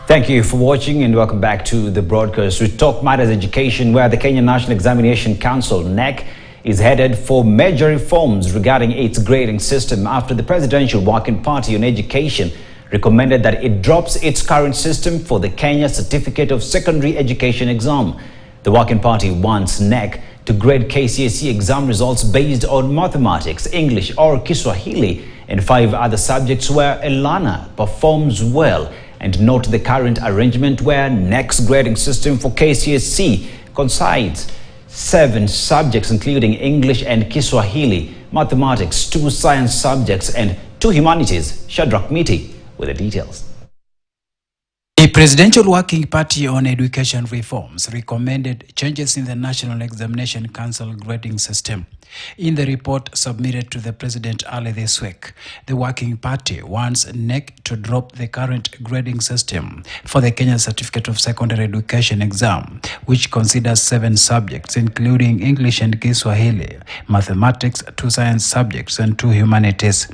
Thank you for watching and welcome back to the broadcast. We talk matters education, where the Kenya National Examination Council, KNEC, is headed for major reforms regarding its grading system after the Presidential Working Party on Education recommended that it drops its current system for the Kenya Certificate of Secondary Education exam. The Working Party wants KNEC to grade KCSE exam results based on mathematics, English or Kiswahili and 5 other subjects where a learner performs well, and note the current arrangement where KNEC's grading system for KCSE coincides 7 subjects including English and Kiswahili, mathematics, 2 science subjects and 2 humanities. Shadrach Miti with the details. The Presidential Working Party on Education Reforms recommended changes in the National Examination Council grading system. In the report submitted to the President early this week, the Working Party wants KNEC to drop the current grading system for the Kenya Certificate of Secondary Education exam, which considers 7 subjects including English and Kiswahili, mathematics, 2 science subjects and 2 humanities.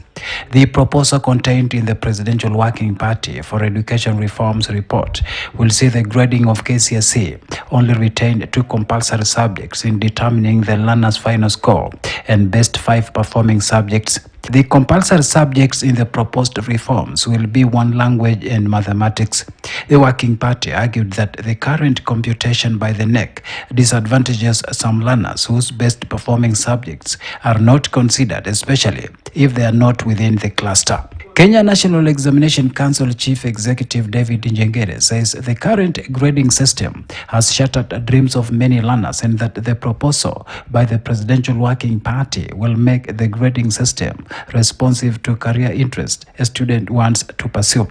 The proposal contained in the Presidential Working Party for Education Reforms report will see the grading of KCSE only retain 2 compulsory subjects in determining the learner's final score and best 5 performing subjects. The compulsory subjects in the proposed reforms will be 1 language and mathematics. The Working Party argued that the current computation by the KNEC disadvantages some learners whose best performing subjects are not considered, especially if they are not within the cluster. Kenya National Examination Council Chief Executive David Njengere says the current grading system has shattered dreams of many learners and that the proposal by the Presidential Working Party will make the grading system responsive to career interest a student wants to pursue.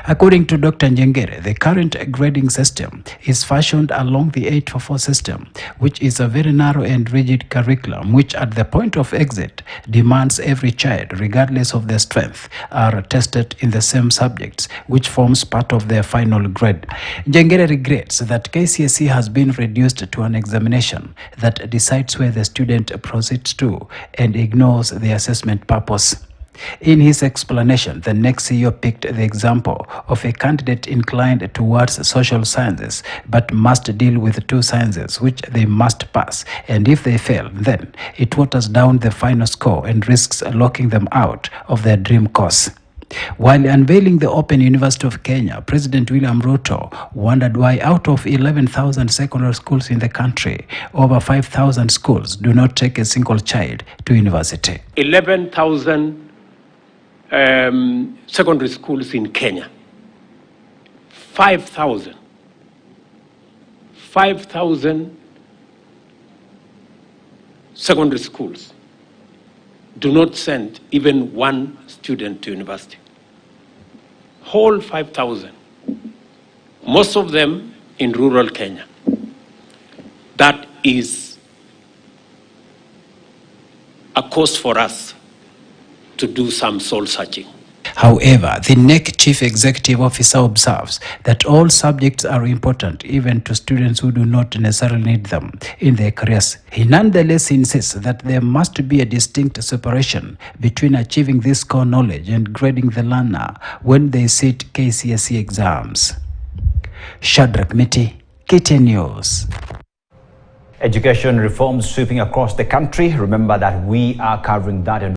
According to Dr. Njengere, the current grading system is fashioned along the 844 system, which is a very narrow and rigid curriculum which at the point of exit demands every child, regardless of their strength, are tested in the same subjects, which forms part of their final grade. Njengere regrets that KCSE has been reduced to an examination that decides where the student proceeds to and ignores the assessment purpose. In his explanation, the KNEC CEO picked the example of a candidate inclined towards social sciences but must deal with 2 sciences which they must pass, and if they fail, then it waters down the final score and risks locking them out of their dream course. While unveiling the Open University of Kenya, President William Ruto wondered why out of 11,000 secondary schools in the country, over 5,000 schools do not take a single child to university. 11,000 secondary schools in Kenya. 5,000 secondary schools do not send even 1 student to university. Whole 5,000. Most of them in rural Kenya. That is a cause for us to do some soul searching. However, the KNEC Chief Executive Officer observes that all subjects are important even to students who do not necessarily need them in their careers. He nonetheless insists that there must be a distinct separation between achieving this core knowledge and grading the learner when they sit KCSE exams. Shadrach Miti, KTN News. Education reforms sweeping across the country. Remember that we are covering that.